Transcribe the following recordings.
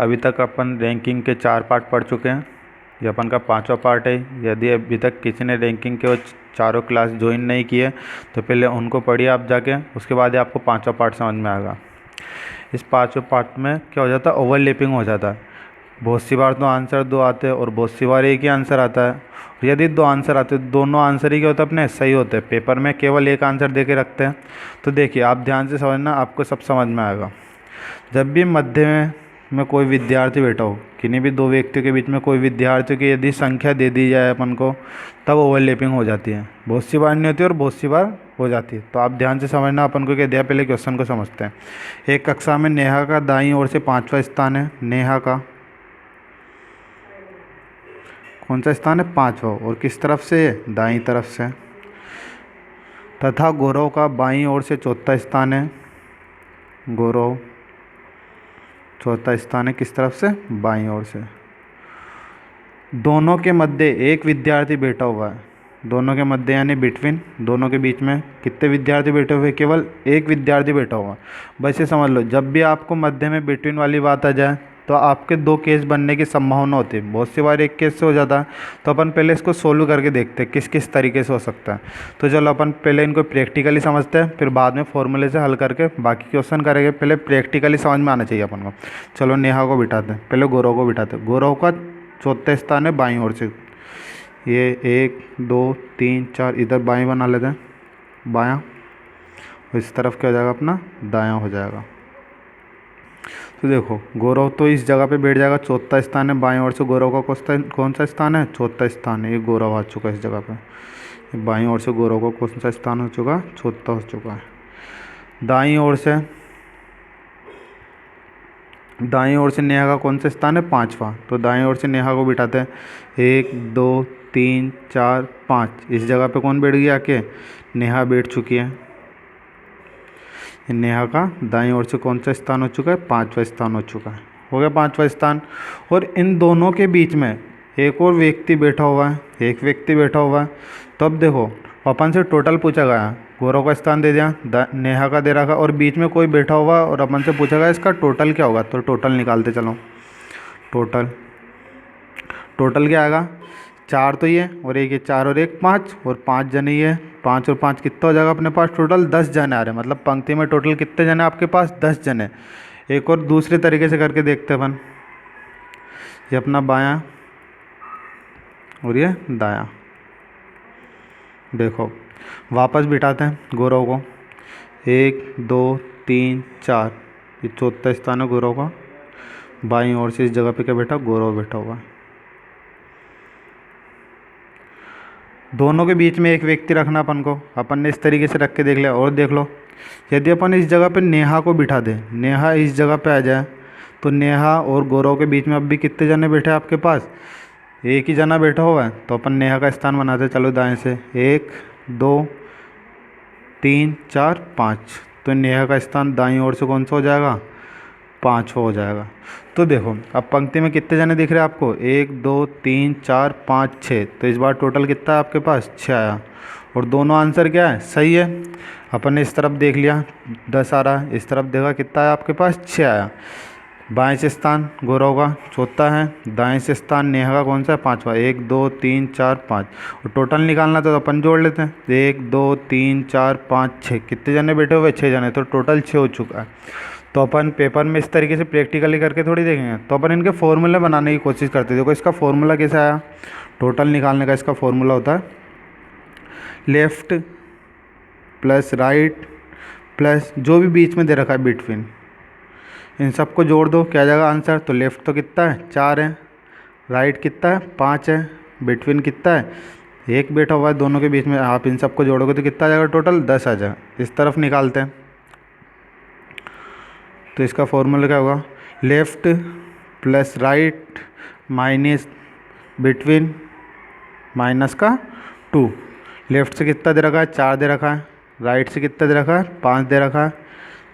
अभी तक अपन रैंकिंग के 4 पार्ट पढ़ चुके हैं। ये अपन का 5वां पार्ट है। यदि अभी तक किसी ने रैंकिंग के वो चारों क्लास ज्वाइन नहीं किए तो पहले उनको पढ़िए आप जाके, उसके बाद ही आपको 5वां पार्ट समझ में आएगा। इस 5वें पार्ट में क्या हो जाता है, ओवरलैपिंग हो जाता है। बहुत सी बार तो आंसर 2 आते हैं और बहुत सी बार एक ही आंसर आता है। यदि 2 आंसर आते हैं, दोनों आंसर ही क्या होते हैं, अपने सही होते हैं। पेपर में केवल एक आंसर दे के रखते हैं। तो देखिए, आप ध्यान से समझना, आपको सब समझ में आएगा। जब भी मध्य में कोई विद्यार्थी बैठा हो, किन्हीं भी 2 व्यक्तियों के बीच में कोई विद्यार्थियों की यदि संख्या दे दी जाए अपन को, तब ओवरलैपिंग हो जाती है। बहुत सी बार नहीं होती और बहुत सी बार हो जाती है। तो आप ध्यान से समझना, अपन को क्या दिया, पहले क्वेश्चन को समझते हैं। एक कक्षा में नेहा का दाईं ओर से 5वां स्थान है। नेहा का कौन सा स्थान है, 5वां, और किस तरफ से, दाईं तरफ से। तथा गौरव का बाईं ओर से 4था स्थान है। गौरव 4था स्थान है, किस तरफ से, बाईं ओर से। दोनों के मध्य एक विद्यार्थी बैठा हुआ है। दोनों के मध्य यानी बिटवीन, दोनों के बीच में कितने विद्यार्थी बैठे हुए, केवल एक विद्यार्थी बैठा हुआ है। बस ये समझ लो, जब भी आपको मध्य में बिटवीन वाली बात आ जाए तो आपके 2 केस बनने की संभावना होती है। बहुत सी बार एक केस से हो जाता है। तो अपन पहले इसको सोल्व करके देखते हैं किस किस तरीके से हो सकता है। तो चलो अपन पहले इनको प्रैक्टिकली समझते हैं, फिर बाद में फॉर्मूले से हल करके बाकी क्वेश्चन करेंगे। पहले प्रैक्टिकली समझ में आना चाहिए अपन को। चलो नेहा को बिठाते हैं, पहले गौरव को बिठाते हैं। गौरव का 4था स्थान है बाईं ओर से। ये 1 2 3 4, इधर बाईं बना लेते हैं, बायां। इस तरफ क्या हो जाएगा, अपना दायां हो जाएगा। तो देखो, गौरव तो इस जगह पे बैठ जाएगा, 4था स्थान है बाईं ओर से। गौरव का कौन सा स्थान है, 4था स्थान है। ये गौरव आ चुका है इस जगह पे। बाईं ओर से गौरव का कौन सा स्थान हो चुका, 4था हो चुका है। दाईं ओर से नेहा का कौन सा स्थान है, 5वां। तो दाईं ओर से नेहा को बिठाते हैं। 1 2 3 4 5। इस जगह पे कौन बैठ गया, आके नेहा बैठ चुकी है। नेहा का दाईं ओर से कौन सा स्थान हो चुका है, 5वां स्थान हो चुका है। हो गया 5वां स्थान। और इन दोनों के बीच में एक और व्यक्ति बैठा हुआ है, एक व्यक्ति बैठा हुआ है। तो अब देखो, अपन से टोटल पूछा गया, गौरव का स्थान दे दिया, नेहा का दे रखा, और बीच में कोई बैठा हुआ और अपन से पूछा गया इसका टोटल क्या होगा। तो टोटल निकालते चलो। टोटल क्या आएगा, 4 तो ये और एक, ये 4 और 1 5, और 5 जने ये, 5 और 5 कितना हो जाएगा अपने पास, टोटल 10 जने आ रहे हैं। मतलब पंक्ति में टोटल कितने जने आपके पास, 10 जने। एक और दूसरे तरीके से करके देखते हैं अपन। ये अपना बायां और ये दायां। देखो, वापस बिठाते हैं गौरव को। 1 2 3 4, ये 4था स्थान है गौरव का। बाईं ओर से इस जगह पे क्या बैठा, गौरव बैठा हुआ है। दोनों के बीच में एक व्यक्ति रखना अपन को। अपन ने इस तरीके से रख के देख लिया। और देख लो, यदि अपन इस जगह पे नेहा को बिठा दें, नेहा इस जगह पे आ जाए, तो नेहा और गौरव के बीच में अब भी कितने जने बैठे हैं आपके पास, एक ही जना बैठा हुआ है। तो अपन नेहा का स्थान बनाते, चलो दाएं से। 1 2 3 4 5। तो नेहा का स्थान दाईं ओर से कौन सा हो जाएगा, 5वां हो जाएगा। तो देखो, अब पंक्ति में कितने जने दिख रहे हैं आपको, 1 2 3 4 5 6। तो इस बार टोटल कितना है आपके पास, 6 आया। और दोनों आंसर क्या है, सही है। अपन ने इस तरफ देख लिया 10 आ रहा है, इस तरफ देखा कितना है आपके पास, 6 आया। बाएं से स्थान गौरव का 4था है, दाएं से स्थान नेहा का कौन सा है, 5वां। 1 2 3 4 5। और टोटल निकालना तो अपन जोड़ लेते हैं। 1 2 3 4 5 6, कितने जने बैठे हुए, 6 जने। तो टोटल 6 हो चुका है। तो अपन पेपर में इस तरीके से प्रैक्टिकली करके थोड़ी देखेंगे। तो अपन इनके फॉर्मूले बनाने की कोशिश करते हैं। देखो, इसका फॉर्मूला कैसे आया, टोटल निकालने का इसका फॉर्मूला होता है लेफ़्ट प्लस राइट प्लस जो भी बीच में दे रखा है बिटवीन, इन सबको जोड़ दो, क्या जाएगा आंसर। तो लेफ़्ट तो कितना है, 4 है। राइट कितना है, 5 है। बिटवीन कितना है, 1 बैठा हुआ है दोनों के बीच में। आप इन सबको जोड़ोगे तो कितना आ जाएगा, टोटल 10 आ जाएगा। इस तरफ निकालते हैं। तो इसका फॉर्मूला क्या होगा, left plus right minus between minus का 2। लेफ़्ट से कितना दे रखा है, 4 दे रखा है। राइट से कितना दे रखा है, 5 दे रखा है।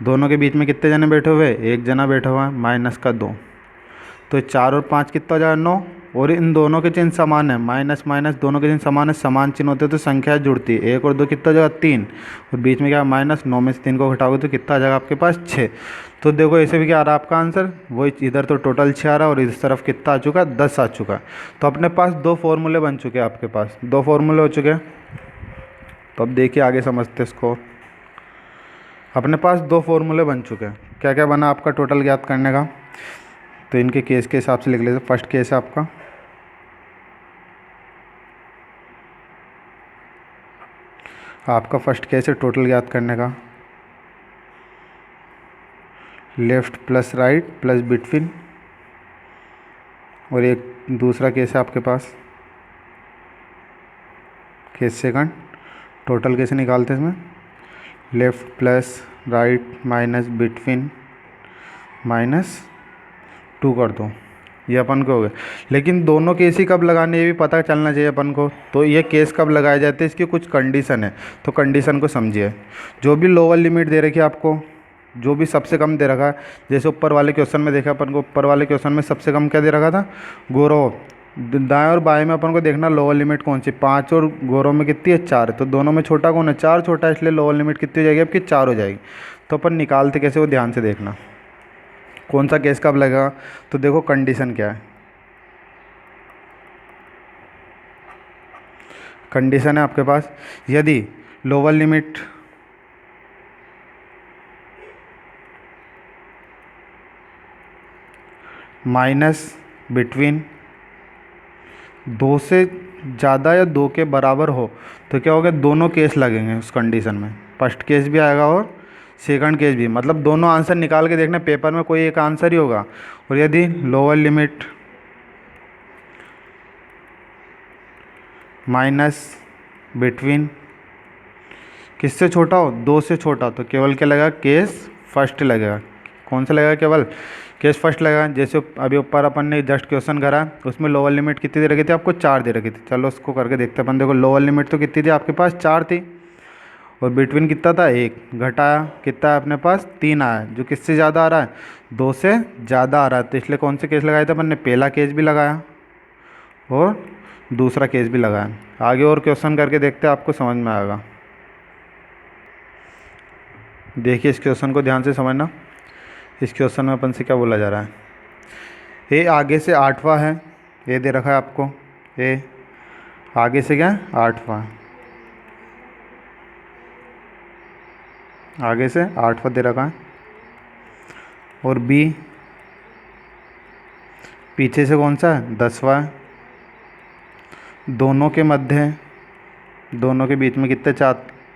दोनों के बीच में कितने जने बैठे हुए, 1 जना बैठा हुआ है, माइनस का 2। तो 4 और 5 कितना हो जाएगा, 9। और इन दोनों के चिन्ह समान है, माइनस माइनस दोनों के चिन्ह समान है। समान चिन्ह होते हैं तो संख्या जुड़ती है। 1 और 2 कितना हो जाएगा, 3। और बीच में क्या माइनस, 9 में से 3 को घटाओगे तो कितना आ जाएगा आपके पास, 6। तो देखो ऐसे भी क्या आ रहा है आपका आंसर, वो इधर तो टोटल 6 आ रहा है और इस तरफ कितना आ चुका है, 10 आ चुका है। तो अपने पास दो फॉर्मूले बन चुके हैं, आपके पास दो फॉर्मूले हो चुके हैं। तो अब देखिए आगे समझते इसको। अपने पास दो फॉर्मूले बन चुके हैं। क्या क्या बना आपका टोटल ज्ञात करने का, तो इनके केस के हिसाब से लिख लेते। फर्स्ट केस है आपका फर्स्ट केस है टोटल ज्ञात करने का, left plus right plus between. और एक दूसरा केस है आपके पास केस सेकंड, टोटल कैसे निकालते हैं इसमें, left plus right minus between minus 2 कर दो, ये अपन को हो गया। लेकिन दोनों केस ही कब लगाने ये भी पता चलना चाहिए अपन को। तो ये केस कब लगाए जाते हैं, इसकी कुछ कंडीशन है, तो कंडीशन को समझिए। जो भी लोअर लिमिट दे रखी है आपको, जो भी सबसे कम दे रखा है, जैसे ऊपर वाले क्वेश्चन में देखा अपन को, ऊपर वाले क्वेश्चन में सबसे कम क्या दे रखा था, गौरव। दाएं और बाएं में अपन को देखना लोअर लिमिट कौन सी, 5 और गौरव में कितनी है, 4। तो दोनों में छोटा कौन है, 4 छोटा है, इसलिए लोअर लिमिट कितनी हो जाएगी आपकी, 4 हो जाएगी। तो अपन निकालते कैसे, वो ध्यान से देखना कौन सा केस कब लगेगा। तो देखो कंडीशन क्या है, कंडीशन है आपके पास, यदि लोअर लिमिट माइनस बिटवीन 2 से ज़्यादा या 2 के बराबर हो, तो क्या होगा, दोनों केस लगेंगे उस कंडीशन में। फर्स्ट केस भी आएगा और सेकंड केस भी, मतलब दोनों आंसर निकाल के देखना, पेपर में कोई एक आंसर ही होगा। और यदि लोअर लिमिट माइनस बिटवीन किससे छोटा हो, 2 से छोटा, तो केवल क्या लगेगा, केस फर्स्ट लगेगा। कौन सा लगेगा, केवल केस फर्स्ट लगेगा। जैसे अभी ऊपर अपन ने जस्ट क्वेश्चन करा, उसमें लोअर लिमिट कितनी दे रखी थी आपको, 4 दे रखी थी। चलो उसको करके देखते हैं अपन। देखो लोअर लिमिट तो कितनी थी आपके पास, 4 थी, और बिटवीन कितना था, 1 घटाया कितना है अपने पास, 3 आया, जो किससे ज़्यादा आ रहा है, 2 से ज़्यादा आ रहा है। तो इसलिए कौन से केस लगाए थे अपन ने, पहला केस भी लगाया और दूसरा केस भी लगाया। आगे और क्वेश्चन करके देखते हैं, आपको समझ में आएगा। देखिए इस क्वेश्चन को ध्यान से समझना। इस क्वेश्चन में अपन से क्या बोला जा रहा है, ए आगे से 8वां है, ये दे रखा है आपको, ए आगे से क्या है, 8वां, आगे से 8वां दे रखा है। और बी पीछे से कौन सा है, 10वां है। दोनों के मध्य, दोनों के बीच में कितने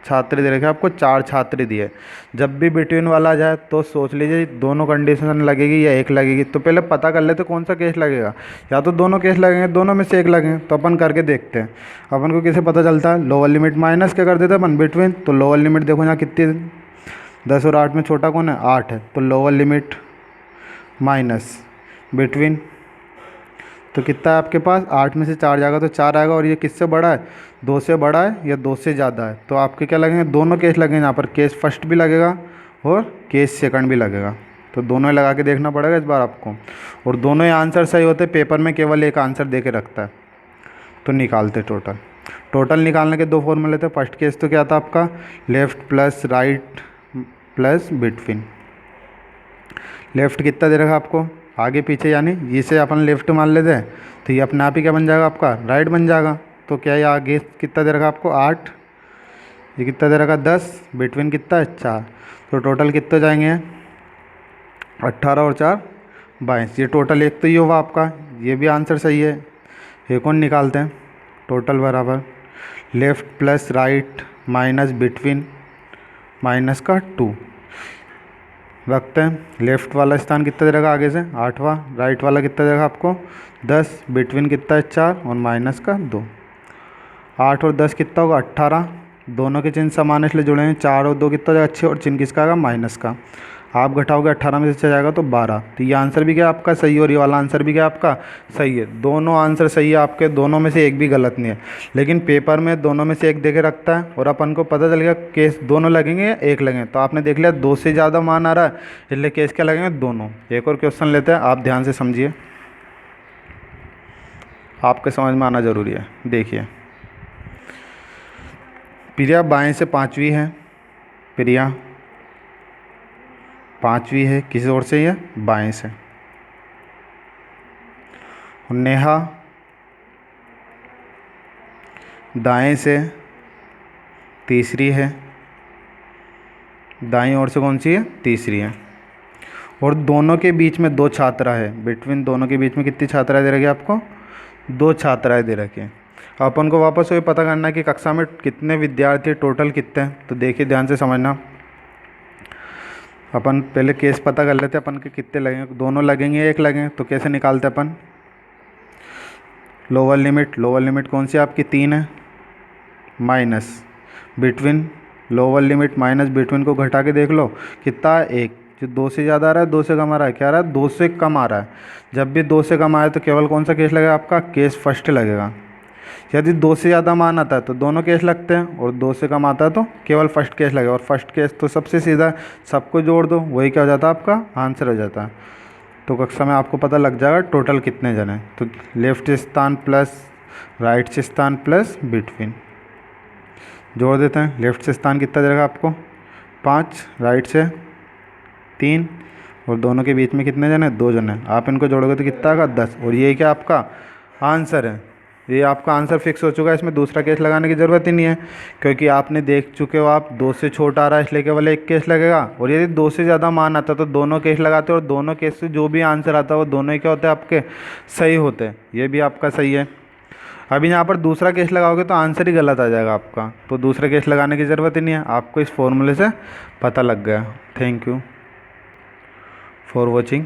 छात्र दे रखे आपको, 4 छात्र दिए। जब भी बिटवीन वाला आ जाए तो सोच लीजिए दोनों कंडीशन लगेगी या एक लगेगी। तो पहले पता कर लेते कौन सा केस लगेगा, या तो दोनों केस लगेंगे, दोनों में से एक लगेंगे। तो अपन करके देखते हैं। अपन को कैसे पता चलता है, लोअर लिमिट माइनस क्या कर देते हैं अपन, बिटवीन। तो लोअर लिमिट देखो यहाँ कितनी है, 10 और 8 में छोटा कौन है, 8 है। तो लोअर लिमिट माइनस बिटवीन, तो कितना है आपके पास, 8 में से 4 जाएगा तो 4 आएगा। और ये किससे बड़ा है, 2 से बड़ा है या 2 से ज़्यादा है। तो आपके क्या लगेंगे, दोनों केस लगेंगे। यहाँ पर केस फर्स्ट भी लगेगा और केस सेकंड भी लगेगा। तो दोनों ही लगा के देखना पड़ेगा इस बार आपको। और दोनों ही आंसर सही होते, पेपर में केवल एक आंसर दे के रखता है। तो निकालते टोटल निकालने के दो फॉर्मूले थे। फर्स्ट केस तो क्या था आपका, left plus right plus between. Left कितना दे रखा आपको, आगे पीछे, यानी इसे अपन लेफ़्ट मान लेते हैं, तो ये अपने आप ही क्या बन जाएगा आपका, राइट बन जाएगा। तो क्या ये आगे कितना दे रखा आपको, 8, ये कितना दे रखा 10, बिटवीन कितना है 4। तो टोटल कितने जाएंगे, 18 और 4 22। ये टोटल एक तो ये हुआ आपका, ये भी आंसर सही है। एक और निकालते हैं, टोटल बराबर left plus right minus between minus का 2 रखते हैं। लेफ़्ट वाला स्थान कितना दे रखा आगे से, 8वां। राइट वाला कितना दे रखा आपको, 10, बिटवीन कितना है 4 और माइनस का 2। 8 और 10 कितना होगा, 18। दोनों के चिन्ह समान है इसलिए जुड़ेंगे। 4 और 2 कितना हो जाएगा, 6, और चिन्ह किसका आएगा, माइनस का। आप घटाओगे 18 में से 6 जाएगा तो 12। तो ये आंसर भी क्या आपका सही है और ये वाला आंसर भी क्या आपका सही है। दोनों आंसर सही है आपके, दोनों में से एक भी गलत नहीं है। लेकिन पेपर में दोनों में से एक देके रखता है और अपन को पता चल गया केस दोनों लगेंगे या एक लगेंगे। तो आपने देख लिया 2 से ज़्यादा मान आ रहा है, इसलिए केस क्या लगेंगे, दोनों। एक और क्वेश्चन लेते हैं, आप ध्यान से समझिए, आपके समझ में आना ज़रूरी है। देखिए, प्रिया बाएं से 5वीं है, प्रिया 5वीं है किस ओर से, ये बाएं से। और नेहा दाएं से तीसरी है, दाईं ओर से कौन सी है, तीसरी है। और दोनों के बीच में 2 छात्रा है, बिटवीन दोनों के बीच में कितनी छात्राएं दे रखी है आपको, 2 छात्राएं दे रखी है। अपन को वापस वही पता करना है कि कक्षा में कितने विद्यार्थी टोटल कितने हैं। तो देखिए ध्यान से समझना, अपन पहले केस पता कर लेते हैं अपन के कितने लगेंगे, दोनों लगेंगे एक लगेंगे। तो कैसे निकालते अपन, लोअर लिमिट कौन सी आपकी 3 है, minus between, lower limit minus between को घटा के देख लो कितना है, 1। जो 2 से ज़्यादा आ रहा है 2 से कम आ रहा है, क्या आ रहा है 2 से कम आ रहा है। जब भी 2 से कम आए तो केवल कौन सा केस लगेगा आपका, केस फर्स्ट लगेगा। यदि 2 से ज़्यादा मान आता है तो दोनों केस लगते हैं, और 2 से कम आता है तो केवल फर्स्ट केस लगेगा। और फर्स्ट केस तो सबसे सीधा, सबको जोड़ दो वही क्या हो जाता है आपका आंसर हो जाता है। तो कक्षा में आपको पता लग जाएगा टोटल कितने जन हैं। तो लेफ्ट स्थान प्लस राइट से स्थान प्लस बिटवीन, जोड़ देते हैं। लेफ्ट से स्थान कितना देगा आपको 5, राइट से 3, और दोनों के बीच में कितने जन हैं, 2 जन हैं। आप इनको जोड़ोगे तो कितना आएगा 10, और ये क्या आपका आंसर है। ये आपका आंसर फिक्स हो चुका है, इसमें दूसरा केस लगाने की ज़रूरत ही नहीं है, क्योंकि आपने देख चुके हो आप 2 से छोटा आ रहा है इसलिए केवल एक केस लगेगा। और यदि 2 से ज़्यादा मान आता तो दोनों केस लगाते, और दोनों केस से जो भी आंसर आता है वो दोनों ही क्या होते हैं आपके सही होते हैं। ये भी आपका सही है। अभी यहाँ पर दूसरा केस लगाओगे तो आंसर ही गलत आ जाएगा आपका, तो दूसरा केस लगाने की ज़रूरत ही नहीं है, आपको इस फॉर्मूले से पता लग गया। Thank you for watching.